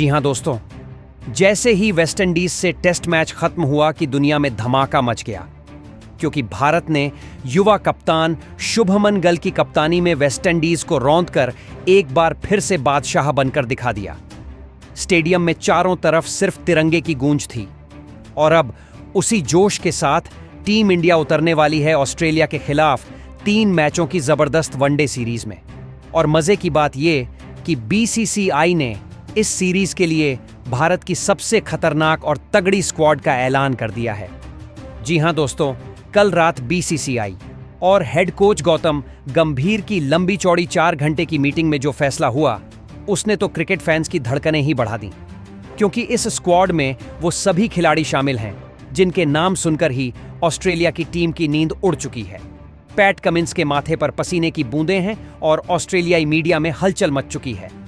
जी हां दोस्तों, जैसे ही वेस्टइंडीज से टेस्ट मैच खत्म हुआ कि दुनिया में धमाका मच गया, क्योंकि भारत ने युवा कप्तान शुभमन गिल की कप्तानी में वेस्टइंडीज को रौंदकर एक बार फिर से बादशाह बनकर दिखा दिया। स्टेडियम में चारों तरफ सिर्फ तिरंगे की गूंज थी और अब उसी जोश के साथ टीम इंडिया उतरने वाली है ऑस्ट्रेलिया के खिलाफ 3 मैचों की जबरदस्त वनडे सीरीज में। और मजे की बात यह कि बीसीसीआई ने इस सीरीज के लिए भारत की सबसे खतरनाक और तगड़ी स्क्वाड का ऐलान कर दिया है। जी हां दोस्तों, कल रात बीसीसीआई और हेड कोच गौतम गंभीर की लंबी चौड़ी 4 घंटे की मीटिंग में जो फैसला हुआ, उसने तो क्रिकेट फैंस की धड़कनें ही बढ़ा दी, क्योंकि इस स्क्वाड में वो सभी खिलाड़ी शामिल हैं जिनके नाम सुनकर ही ऑस्ट्रेलिया की टीम की नींद उड़ चुकी है। पैट कमिंस के माथे पर पसीने की बूंदें हैं और ऑस्ट्रेलियाई मीडिया में हलचल मच चुकी है,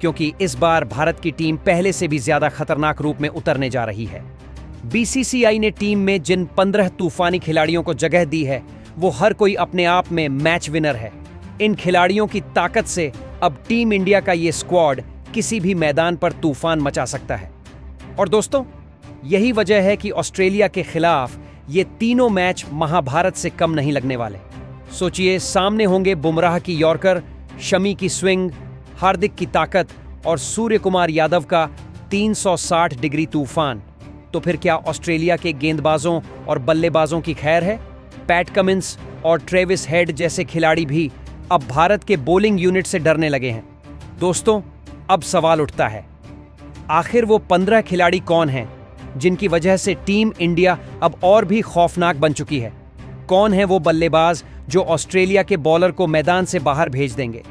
क्योंकि इस बार भारत की टीम पहले से भी ज्यादा खतरनाक रूप में उतरने जा रही है। बीसीसीआई ने टीम में जिन 15 तूफानी खिलाड़ियों को जगह दी है, वो हर कोई अपने आप में मैच विनर है। इन खिलाड़ियों की ताकत से अब टीम इंडिया का ये स्क्वाड किसी भी मैदान पर तूफान मचा सकता है। और दोस्तों, यही वजह है कि ऑस्ट्रेलिया के खिलाफ ये तीनों मैच महाभारत से कम नहीं लगने वाले। सोचिए, सामने होंगे बुमराह की यॉर्कर, शमी की स्विंग, हार्दिक की ताकत और सूर्य कुमार यादव का 360 डिग्री तूफान। तो फिर क्या ऑस्ट्रेलिया के गेंदबाजों और बल्लेबाजों की खैर है? पैट कमिंस और ट्रेविस हेड जैसे खिलाड़ी भी अब भारत के बॉलिंग यूनिट से डरने लगे हैं। दोस्तों, अब सवाल उठता है, आखिर वो 15 खिलाड़ी कौन हैं जिनकी वजह से टीम इंडिया अब और भी खौफनाक बन चुकी है? कौन है वो बल्लेबाज जो ऑस्ट्रेलिया के बॉलर को मैदान से बाहर भेज देंगे?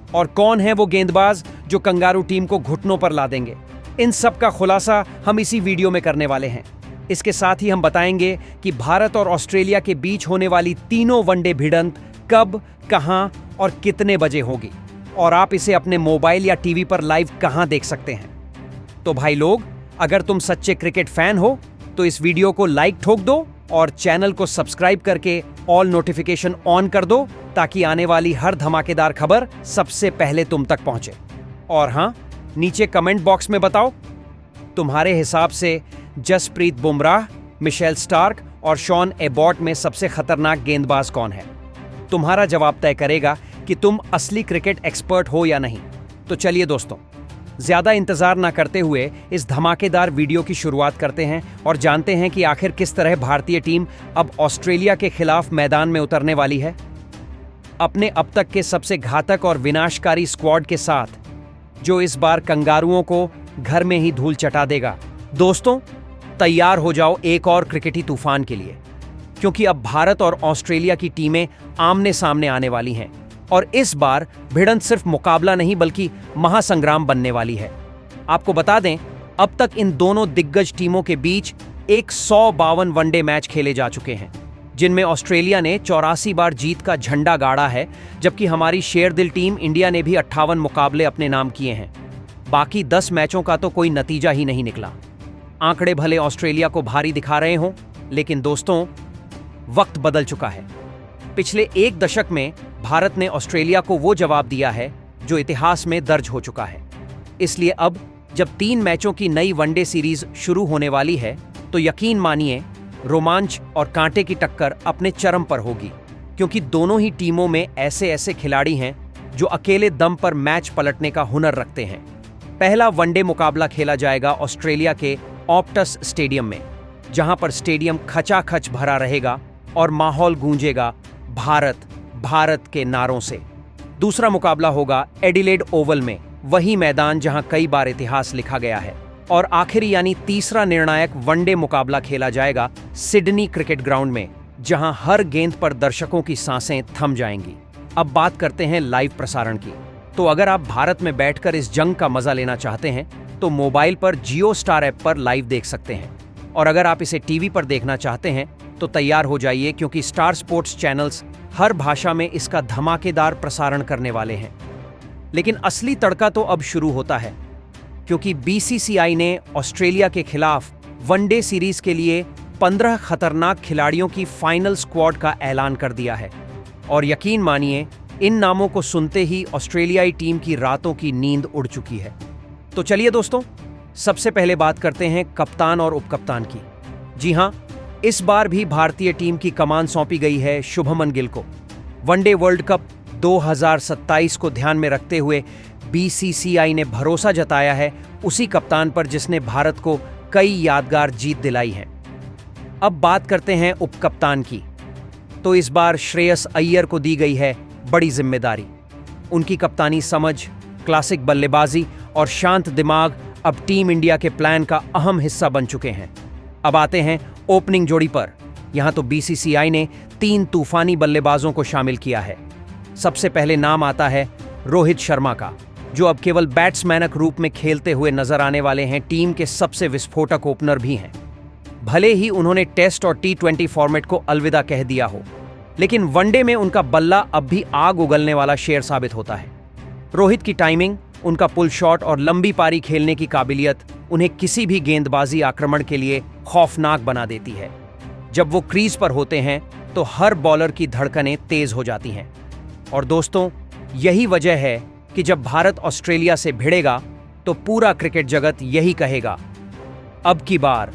और कौन है वो गेंदबाज जो कंगारू टीम को घुटनों पर ला देंगे? इन सब का खुलासा हम इसी वीडियो में करने वाले हैं। इसके साथ ही हम बताएंगे कि भारत और ऑस्ट्रेलिया के बीच होने वाली तीनों वनडे भिड़ंत कब, कहां और कितने बजे होगी, और आप इसे अपने मोबाइल या टीवी पर लाइव कहां देख सकते हैं। तो भाई लोग, अगर तुम सच्चे क्रिकेट फैन हो तो इस वीडियो को लाइक ठोक दो और चैनल को सब्सक्राइब करके ऑल नोटिफिकेशन ऑन कर दो, ताकि आने वाली हर धमाकेदार खबर सबसे पहले तुम तक पहुंचे। और हां, नीचे कमेंट बॉक्स में बताओ, तुम्हारे हिसाब से जसप्रीत बुमराह, मिशेल स्टार्क और शॉन एबॉट में सबसे खतरनाक गेंदबाज कौन है? तुम्हारा जवाब तय करेगा कि तुम असली क्रिकेट एक्सपर्ट हो या नहीं। तो चलिए दोस्तों, ज्यादा इंतजार ना करते हुए इस धमाकेदार वीडियो की शुरुआत करते हैं और जानते हैं कि आखिर किस तरह भारतीय टीम अब ऑस्ट्रेलिया के खिलाफ मैदान में उतरने वाली है। अपने अब तक के सबसे घातक और विनाशकारी स्क्वाड के साथ, जो इस बार कंगारुओं को घर में ही धूल चटा देगा। दोस्तों, तैयार हो जाओ एक और क्रिकेटी तूफान के लिए, क्योंकि अब भारत और ऑस्ट्रेलिया की टीमें आमने सामने आने वाली हैं और इस बार भिड़ंत सिर्फ मुकाबला नहीं बल्कि महासंग्राम बनने वाली है। आपको बता दें, अब तक इन दोनों दिग्गज टीमों के बीच 152 वनडे मैच खेले जा चुके हैं, जिनमें ऑस्ट्रेलिया ने 84 बार जीत का झंडा गाड़ा है, जबकि हमारी शेरदिल टीम इंडिया ने भी 58 मुकाबले अपने नाम किए हैं। बाकी 10 मैचों का तो कोई नतीजा ही नहीं निकला। आंकड़े भले ऑस्ट्रेलिया को भारी दिखा रहे हों, लेकिन दोस्तों, वक्त बदल चुका है। पिछले 1 दशक में भारत ने ऑस्ट्रेलिया को वो जवाब दिया है जो इतिहास में दर्ज हो चुका है। इसलिए अब जब 3 मैचों की नई वनडे सीरीज शुरू होने वाली है, तो यकीन मानिए, रोमांच और कांटे की टक्कर अपने चरम पर होगी, क्योंकि दोनों ही टीमों में ऐसे ऐसे खिलाड़ी हैं जो अकेले दम पर मैच पलटने का हुनर रखते हैं। पहला वनडे मुकाबला खेला जाएगा ऑस्ट्रेलिया के ऑप्टस स्टेडियम में, जहां पर स्टेडियम खचाखच भरा रहेगा और माहौल गूंजेगा भारत भारत के नारों से। दूसरा मुकाबला होगा एडिलेड ओवल में, वही मैदान जहां कई बार इतिहास लिखा गया है। और आखिरी यानी तीसरा निर्णायक वनडे मुकाबला खेला जाएगा सिडनी क्रिकेट ग्राउंड में, जहां हर गेंद पर दर्शकों की सांसें थम जाएंगी। अब बात करते हैं लाइव प्रसारण की। तो अगर आप भारत में बैठकर इस जंग का मजा लेना चाहते हैं, तो मोबाइल पर जियो स्टार ऐप पर लाइव देख सकते हैं। और अगर आप इसे टीवी पर देखना चाहते हैं, तो तैयार हो जाइए, क्योंकि स्टार स्पोर्ट्स चैनल्स हर भाषा में इसका धमाकेदार प्रसारण करने वाले हैं। लेकिन असली तड़का तो अब शुरू होता है, क्योंकि बीसीसीआई ने ऑस्ट्रेलिया के खिलाफ वनडे सीरीज के लिए 15 खतरनाक खिलाड़ियों की फाइनल स्क्वाड का ऐलान कर दिया है। और यकीन मानिए, इन नामों को सुनते ही ऑस्ट्रेलियाई टीम की रातों की नींद उड़ चुकी है। तो चलिए दोस्तों, सबसे पहले बात करते हैं कप्तान और उपकप्तान की। जी हां, इस बार भी भारतीय टीम की कमान सौंपी गई है शुभमन गिल को। वनडे वर्ल्ड कप 2027 को ध्यान में रखते हुए बीसीसीआई ने भरोसा जताया है उसी कप्तान पर जिसने भारत को कई यादगार जीत दिलाई है। अब बात करते हैं उपकप्तान की। तो इस बार श्रेयस अय्यर को दी गई है बड़ी जिम्मेदारी। उनकी कप्तानी समझ, क्लासिक बल्लेबाजी और शांत दिमाग अब टीम इंडिया के प्लान का अहम हिस्सा बन चुके हैं। अब आते हैं ओपनिंग जोड़ी पर। यहां तो बीसीसीआई ने 3 तूफानी बल्लेबाजों को शामिल किया है। सबसे पहले नाम आता है रोहित शर्मा का, जो अब केवल बैट्समैनक रूप में खेलते हुए नजर आने वाले हैं। टीम के सबसे विस्फोटक ओपनर भी हैं। भले ही उन्होंने टेस्ट और T20 फॉर्मेट को अलविदा कह दिया हो, लेकिन वनडे में उनका बल्ला अब भी आग उगलने वाला शेर साबित होता है। रोहित की टाइमिंग, उनका पुल शॉट और लंबी पारी खेलने की काबिलियत उन्हें किसी भी गेंदबाजी आक्रमण के लिए खौफनाक बना देती है। जब वो क्रीज पर होते हैं तो हर बॉलर की धड़कनें तेज हो जाती हैं। और दोस्तों, यही वजह है कि जब भारत ऑस्ट्रेलिया से भिड़ेगा तो पूरा क्रिकेट जगत यही कहेगा, अब की बार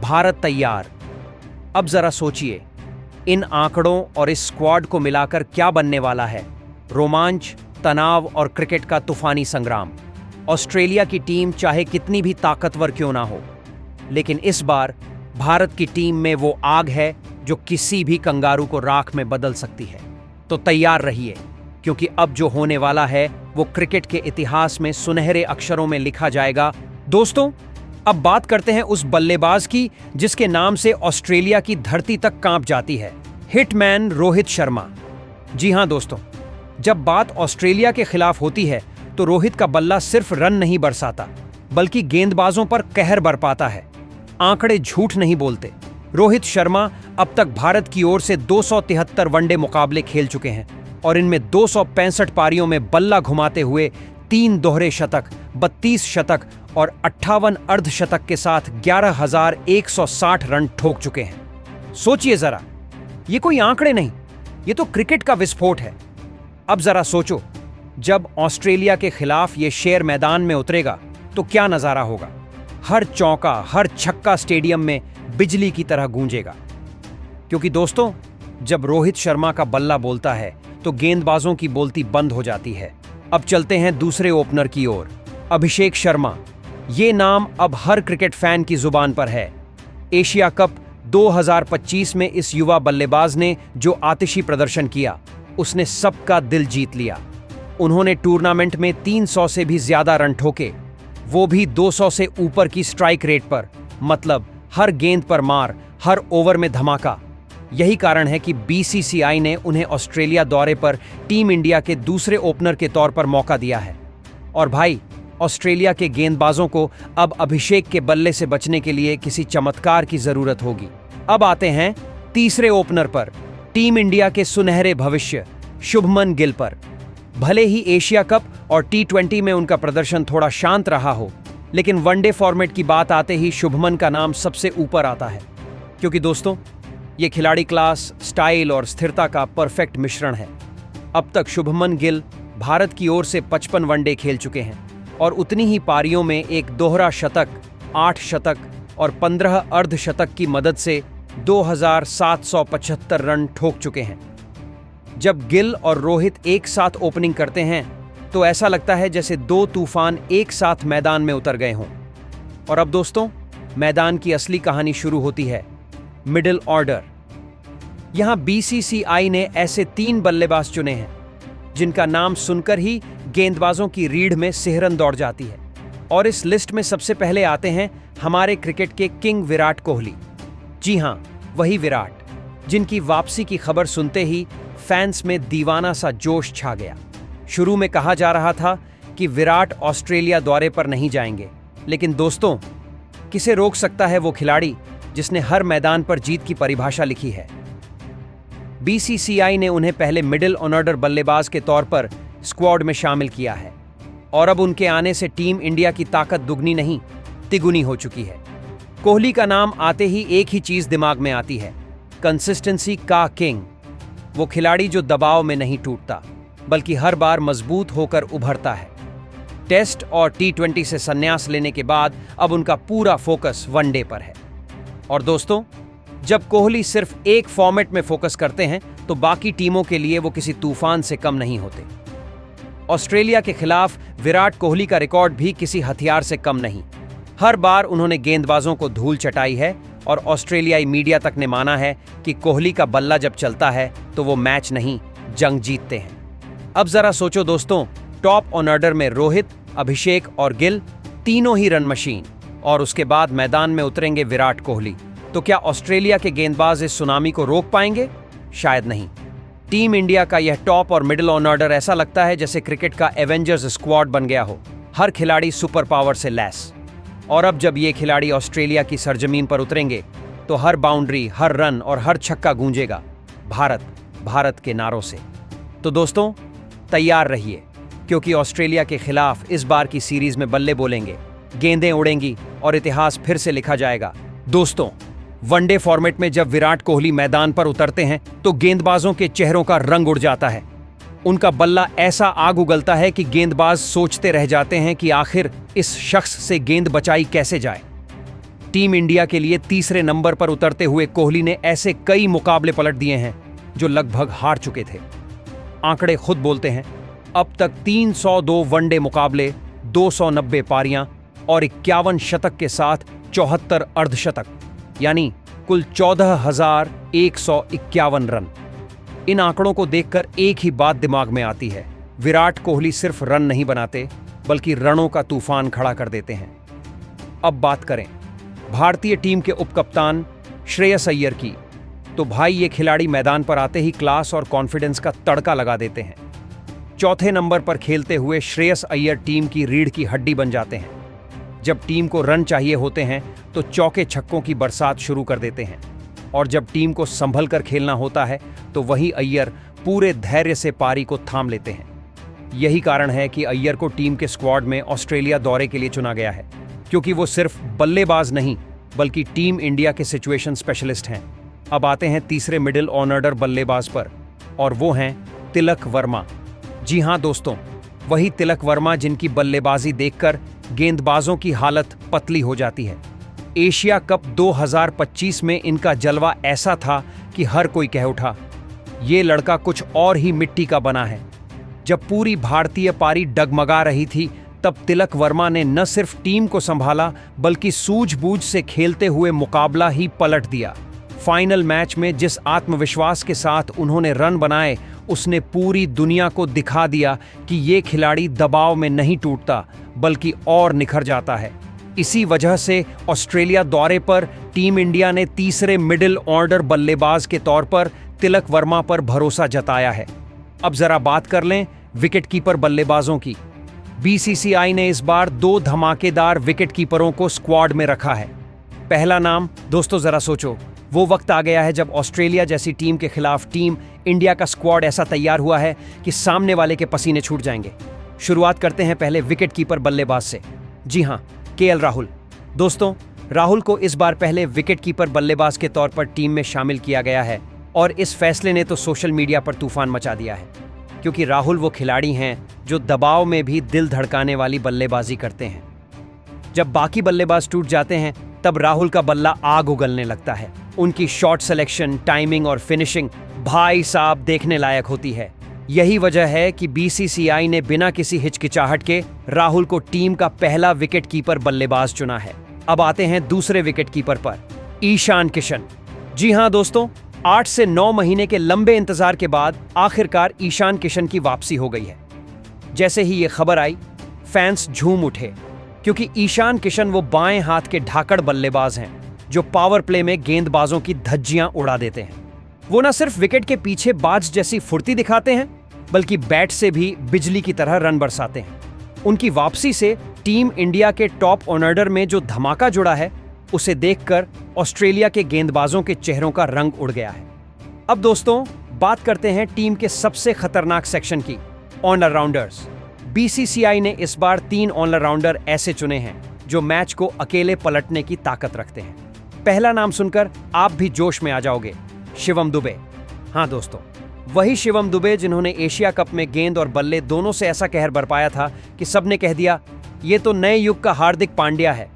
भारत तैयार। अब जरा सोचिए, इन आंकड़ों और इस स्क्वाड को मिलाकर क्या बनने वाला है। रोमांच, तनाव और क्रिकेट का तूफानी संग्राम। ऑस्ट्रेलिया की टीम चाहे कितनी भी ताकतवर क्यों ना हो, लेकिन इस बार भारत की टीम में वो आग है जो किसी भी कंगारू को राख में बदल सकती है। तो तैयार रहिए, क्योंकि अब जो होने वाला है वो क्रिकेट के इतिहास में सुनहरे अक्षरों में लिखा जाएगा। दोस्तों, अब बात करते हैं उस बल्लेबाज की जिसके नाम से ऑस्ट्रेलिया की धरती तक कांप जाती है, हिटमैन रोहित शर्मा। जी हां दोस्तों, जब बात ऑस्ट्रेलिया के खिलाफ होती है तो रोहित का बल्ला सिर्फ रन नहीं बरसाता, बल्कि गेंदबाजों पर कहर बरपाता है। आंकड़े झूठ नहीं बोलते। रोहित शर्मा अब तक भारत की ओर से 273 वनडे मुकाबले खेल चुके हैं और इनमें 265 पारियों में बल्ला घुमाते हुए 3 दोहरे शतक, 32 शतक और 58 अर्धशतक के साथ 11,160 रन ठोक चुके हैं। सोचिए जरा, ये कोई आंकड़े नहीं, ये तो क्रिकेट का विस्फोट है। अब जरा सोचो, जब ऑस्ट्रेलिया के खिलाफ ये शेर मैदान में उतरेगा तो क्या नजारा होगा। हर चौका, हर छक्का स्टेडियम में बिजली की तरह गूंजेगा। क्योंकि दोस्तों, जब रोहित शर्मा का बल्ला बोलता है तो गेंदबाजों की बोलती बंद हो जाती है। अब चलते हैं दूसरे ओपनर की ओर, अभिषेक शर्मा। ये नाम अब हर क्रिकेट फैन की जुबान पर है। एशिया कप 2025 में इस युवा बल्लेबाज ने जो आतिशी प्रदर्शन किया, उसने सबका दिल जीत लिया। उन्होंने टूर्नामेंट में 300 से भी ज्यादा रन ठोके, वो भी 200 से ऊपर की स्ट्राइक रेट पर। मतलब हर गेंद पर मार, हर ओवर में धमाका। यही कारण है कि बीसीसीआई ने उन्हें ऑस्ट्रेलिया दौरे पर टीम इंडिया के दूसरे ओपनर के तौर पर मौका दिया है। और भाई, ऑस्ट्रेलिया के गेंदबाजों को अब अभिषेक के बल्ले से बचने के लिए किसी चमत्कार की जरूरत होगी। अब आते हैं तीसरे ओपनर पर, टीम इंडिया के सुनहरे भविष्य शुभमन गिल पर। भले ही एशिया कप और T20 में उनका प्रदर्शन थोड़ा शांत रहा हो, लेकिन वनडे फॉर्मेट की बात आते ही शुभमन का नाम सबसे ऊपर आता है। क्योंकि दोस्तों, ये खिलाड़ी क्लास, स्टाइल और स्थिरता का परफेक्ट मिश्रण है। अब तक शुभमन गिल भारत की ओर से 55 वनडे खेल चुके हैं और उतनी ही पारियों में एक दोहरा शतक, 8 शतक और 15 अर्धशतक की मदद से 2,775 रन ठोक चुके हैं। जब गिल और रोहित एक साथ ओपनिंग करते हैं तो ऐसा लगता है जैसे 2 तूफान एक साथ मैदान में उतर गए हों। और अब दोस्तों, मैदान की असली कहानी शुरू होती है, मिडिल ऑर्डर। यहां बीसीसीआई ने ऐसे 3 बल्लेबाज चुने हैं जिनका नाम सुनकर ही गेंदबाजों की रीढ़ में सिहरन दौड़ जाती है। और इस लिस्ट में सबसे पहले आते हैं हमारे क्रिकेट के किंग विराट कोहली। जी हां, वही विराट, जिनकी वापसी की खबर सुनते ही फैंस में दीवाना सा जोश छा गया। शुरू में कहा जा रहा था कि विराट ऑस्ट्रेलिया दौरे पर नहीं जाएंगे, लेकिन दोस्तों, किसे रोक सकता है वो खिलाड़ी जिसने हर मैदान पर जीत की परिभाषा लिखी है। बीसीसीआई ने उन्हें पहले मिडिल ऑर्डर बल्लेबाज के तौर पर स्क्वाड में शामिल किया है और अब उनके आने से टीम इंडिया की ताकत दुगनी नहीं, तिगुनी हो चुकी है। कोहली का नाम आते ही एक ही चीज दिमाग में आती है, कंसिस्टेंसी का किंग। वो खिलाड़ी जो दबाव में नहीं टूटता, बल्कि हर बार मजबूत होकर उभरता है। टेस्ट और T20 से संन्यास लेने के बाद अब उनका पूरा फोकस वनडे पर है। और दोस्तों, जब कोहली सिर्फ एक फॉर्मेट में फोकस करते हैं तो बाकी टीमों के लिए वो किसी तूफान से कम नहीं होते। ऑस्ट्रेलिया के खिलाफ विराट कोहली का रिकॉर्ड भी किसी हथियार से कम नहीं। हर बार उन्होंने गेंदबाजों को धूल चटाई है और ऑस्ट्रेलियाई मीडिया तक ने माना है कि कोहली का बल्ला जब चलता है तो वो मैच नहीं, जंग जीतते हैं। अब जरा सोचो दोस्तों, टॉप ऑन ऑर्डर में रोहित, अभिषेक और गिल, तीनों ही रन मशीन, और उसके बाद मैदान में उतरेंगे विराट कोहली। तो क्या ऑस्ट्रेलिया के गेंदबाज इस सुनामी को रोक पाएंगे? शायद नहीं। टीम इंडिया का यह टॉप और मिडिल ऑन ऑर्डर ऐसा लगता है जैसे क्रिकेट का एवेंजर्स स्क्वाड बन गया हो, हर खिलाड़ी सुपर पावर से लैस। और अब जब ये खिलाड़ी ऑस्ट्रेलिया की सरजमीन पर उतरेंगे तो हर बाउंड्री, हर रन और हर छक्का गूंजेगा भारत, भारत के नारों से। तो दोस्तों, तैयार रहिए, क्योंकि ऑस्ट्रेलिया के खिलाफ इस बार की सीरीज में बल्ले बोलेंगे, गेंदें उड़ेंगी और इतिहास फिर से लिखा जाएगा। दोस्तों, वनडे फॉर्मेट में जब विराट कोहली मैदान पर उतरते हैं तो गेंदबाजों के चेहरों का रंग उड़ जाता है। उनका बल्ला ऐसा आग उगलता है कि गेंदबाज सोचते रह जाते हैं कि आखिर इस शख्स से गेंद बचाई कैसे जाए। टीम इंडिया के लिए तीसरे नंबर पर उतरते हुए कोहली ने ऐसे कई मुकाबले पलट दिए हैं जो लगभग हार चुके थे। आंकड़े खुद बोलते हैं, अब तक 302 वनडे मुकाबले, 290 पारियां और 51 शतक के साथ 74 अर्धशतक, यानी कुल 14,151 रन। इन आंकड़ों को देखकर एक ही बात दिमाग में आती है, विराट कोहली सिर्फ रन नहीं बनाते बल्कि रनों का तूफान खड़ा कर देते हैं। अब बात करें भारतीय टीम के उपकप्तान श्रेयस अय्यर की, तो भाई ये खिलाड़ी मैदान पर आते ही क्लास और कॉन्फिडेंस का तड़का लगा देते हैं। चौथे नंबर पर खेलते हुए श्रेयस अय्यर टीम की रीढ़ की हड्डी बन जाते हैं। जब टीम को रन चाहिए होते हैं तो चौके छक्कों की बरसात शुरू कर देते हैं, और जब टीम को संभल कर खेलना होता है तो वही अय्यर पूरे धैर्य से पारी को थाम लेते हैं। यही कारण है कि अय्यर को टीम के स्क्वाड में ऑस्ट्रेलिया दौरे के लिए चुना गया है, क्योंकि वो सिर्फ बल्लेबाज नहीं बल्कि टीम इंडिया के सिचुएशन स्पेशलिस्ट हैं। अब आते हैं तीसरे मिडिल ऑन ऑर्डर बल्लेबाज पर, और वो हैं तिलक वर्मा। जी हां दोस्तों, वही तिलक वर्मा जिनकी बल्लेबाजी देखकर गेंदबाजों की हालत पतली हो जाती है। एशिया कप 2025 में इनका जलवा ऐसा था कि हर कोई कह उठा, ये लड़का कुछ और ही मिट्टी का बना है। जब पूरी भारतीय पारी डगमगा रही थी तब तिलक वर्मा ने न सिर्फ टीम को संभाला बल्कि सूझबूझ से खेलते हुए मुकाबला ही पलट दिया। फाइनल मैच में जिस आत्मविश्वास के साथ उन्होंने रन बनाए, उसने पूरी दुनिया को दिखा दिया कि ये खिलाड़ी दबाव में नहीं टूटता बल्कि और निखर जाता है। इसी वजह से ऑस्ट्रेलिया दौरे पर टीम इंडिया ने तीसरे मिडिल ऑर्डर बल्लेबाज के तौर पर तिलक वर्मा पर भरोसा जताया है। अब जरा बात कर लें विकेट कीपर बल्लेबाजों की। बीसीसीआई ने इस बार 2 धमाकेदार विकेट कीपरों को स्क्वाड में रखा है। पहला नाम, दोस्तों जरा सोचो, वो वक्त आ गया है जब ऑस्ट्रेलिया जैसी टीम के खिलाफ टीम इंडिया का स्क्वाड ऐसा तैयार हुआ है कि सामने वाले के पसीने छूट जाएंगे। शुरुआत करते हैं पहले विकेट कीपर बल्लेबाज से। जी हां, केएल राहुल। दोस्तों, राहुल को इस बार पहले विकेट कीपर बल्लेबाज के तौर पर टीम में शामिल किया गया है, और इस फैसले ने तो सोशल मीडिया पर तूफान मचा दिया है, क्योंकि राहुल वो खिलाड़ी हैं जो दबाव में भी दिल धड़काने वाली बल्लेबाजी करते हैं। जब बाकी बल्लेबाज टूट जाते हैं तब राहुल का बल्ला आग उगलने लगता है। उनकी शॉट सिलेक्शन, टाइमिंग और फिनिशिंग भाई साहब देखने लायक होती है। यही वजह है कि बीसीसीआई ने बिना किसी हिचकिचाहट के राहुल को टीम का पहला विकेट कीपर बल्लेबाज चुना है। अब आते हैं दूसरे विकेट कीपर पर, ईशान किशन। जी हां दोस्तों, 8 से 9 महीने के लंबे इंतजार के बाद आखिरकार ईशान किशन की वापसी हो गई है। जैसे ही ये खबर आई, फैंस झूम उठे, क्योंकि ईशान किशन वो बाएं हाथ के ढाकड़ बल्लेबाज हैं जो पावर प्ले में गेंदबाजों की धज्जियां उड़ा देते हैं। वो न सिर्फ विकेट के पीछे बाज जैसी फुर्ती दिखाते हैं बल्कि बैट से भी बिजली की तरह रन बरसाते हैं। उनकी वापसी से टीम इंडिया के टॉप ऑर्डर में जो धमाका जुड़ा है, उसे देखकर ऑस्ट्रेलिया के गेंदबाजों के चेहरों का रंग उड़ गया है। अब दोस्तों, बात करते हैं टीम के सबसे खतरनाक सेक्शन की, ऑलराउंडर्स। बीसीसीआई ने इस बार 3 ऑलराउंडर ऐसे चुने हैं जो मैच को अकेले पलटने की ताकत रखते हैं। पहला नाम सुनकर आप भी जोश में आ जाओगे, शिवम दुबे। हाँ दोस्तों, वही शिवम दुबे जिन्होंने एशिया कप में गेंद और बल्ले दोनों से ऐसा कहर बरपाया था कि सबने कह दिया ये तो नए युग का हार्दिक पांड्या है।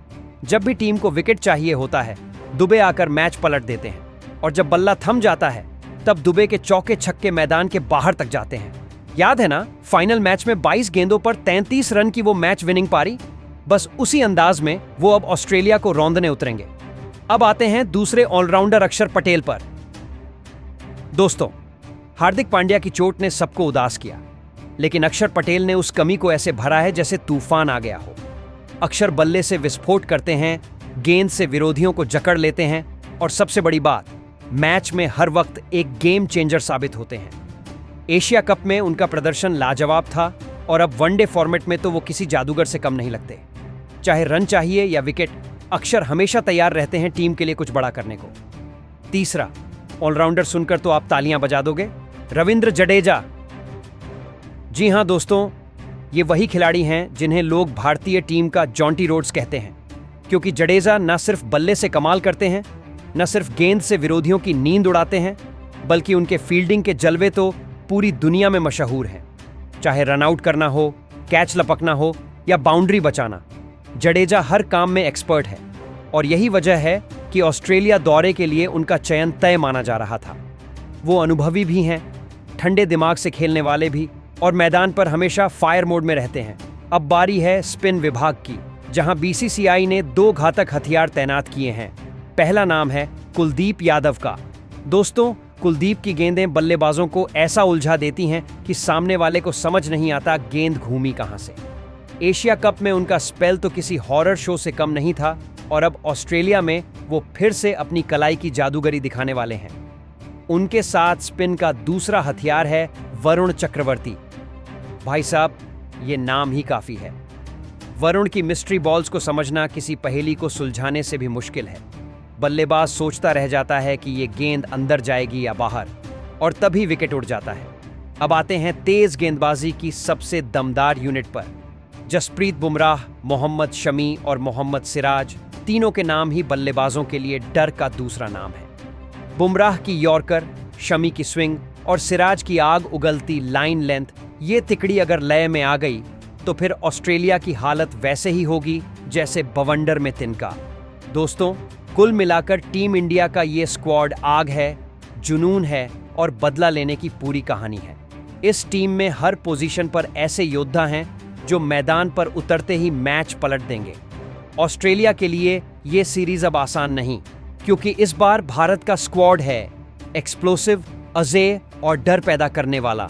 जब भी टीम को विकेट चाहिए होता है दुबे आकर मैच पलट देते हैं और जब बल्ला थम जाता है तब दुबे के चौके छक्के मैदान के बाहर तक जाते हैं। याद है ना फाइनल मैच में 22 गेंदों पर 33 रन की वो मैच विनिंग पारी। बस उसी अंदाज में वो अब ऑस्ट्रेलिया को रौंदने उतरेंगे। अब आते हैं दूसरे ऑलराउंडर अक्षर पटेल पर। दोस्तों, हार्दिक पांड्या की चोट ने सबको उदास किया, लेकिन अक्षर पटेल ने उस कमी को ऐसे भरा है जैसे तूफान आ गया हो। अक्षर बल्ले से विस्फोट करते हैं, गेंद से विरोधियों को जकड़ लेते हैं और सबसे बड़ी बात, मैच में हर वक्त एक गेम चेंजर साबित होते हैं। एशिया कप में उनका प्रदर्शन लाजवाब था और अब वनडे फॉर्मेट में तो वो किसी जादूगर से कम नहीं लगते। चाहे रन चाहिए या विकेट, अक्षर हमेशा तैयार रहते हैं टीम के लिए कुछ बड़ा करने को। तीसरा ऑलराउंडर सुनकर तो आप तालियां बजा दोगे, रविंद्र जडेजा। जी हां दोस्तों, ये वही खिलाड़ी हैं जिन्हें लोग भारतीय टीम का जॉन्टी रोड्स कहते हैं, क्योंकि जडेजा न सिर्फ बल्ले से कमाल करते हैं, न सिर्फ गेंद से विरोधियों की नींद उड़ाते हैं, बल्कि उनके फील्डिंग के जलवे तो पूरी दुनिया में मशहूर हैं। चाहे रनआउट करना हो, कैच लपकना हो या बाउंड्री बचाना, जडेजा हर काम में एक्सपर्ट है और यही वजह है कि ऑस्ट्रेलिया दौरे के लिए उनका चयन तय माना जा रहा था। वो अनुभवी भी हैं, ठंडे दिमाग से खेलने वाले भी, और मैदान पर हमेशा फायर मोड में रहते हैं। अब बारी है स्पिन विभाग की, जहां बीसीसीआई ने 2 घातक हथियार तैनात किए हैं। पहला नाम है कुलदीप यादव का। दोस्तों, कुलदीप की गेंदें बल्लेबाजों को ऐसा उलझा देती हैं कि सामने वाले को समझ नहीं आता गेंद घूमी कहां से। एशिया कप में उनका स्पेल तो किसी हॉरर शो से कम नहीं था और अब ऑस्ट्रेलिया में वो फिर से अपनी कलाई की जादूगरी दिखाने वाले हैं। उनके साथ स्पिन का दूसरा हथियार है वरुण चक्रवर्ती। भाई साहब, ये नाम ही काफी है। वरुण की मिस्ट्री बॉल्स को समझना किसी पहेली को सुलझाने से भी मुश्किल है। बल्लेबाज सोचता रह जाता है कि ये गेंद अंदर जाएगी या बाहर, और तभी विकेट उड़ जाता है। अब आते हैं तेज गेंदबाजी की सबसे दमदार यूनिट पर। जसप्रीत बुमराह, मोहम्मद शमी और मोहम्मद सिराज, तीनों के नाम ही बल्लेबाजों के लिए डर का दूसरा नाम है। बुमराह की यॉर्कर, शमी की स्विंग और सिराज की आग उगलती लाइन लेंथ, ये तिकड़ी अगर लय में आ गई तो फिर ऑस्ट्रेलिया की हालत वैसे ही होगी जैसे बवंडर में तिनका। दोस्तों, कुल मिलाकर टीम इंडिया का ये स्क्वाड आग है, जुनून है और बदला लेने की पूरी कहानी है। इस टीम में हर पोजीशन पर ऐसे योद्धा हैं जो मैदान पर उतरते ही मैच पलट देंगे। ऑस्ट्रेलिया के लिए ये सीरीज अब आसान नहीं, क्योंकि इस बार भारत का स्क्वाड है एक्सप्लोसिव, अजेय और डर पैदा करने वाला।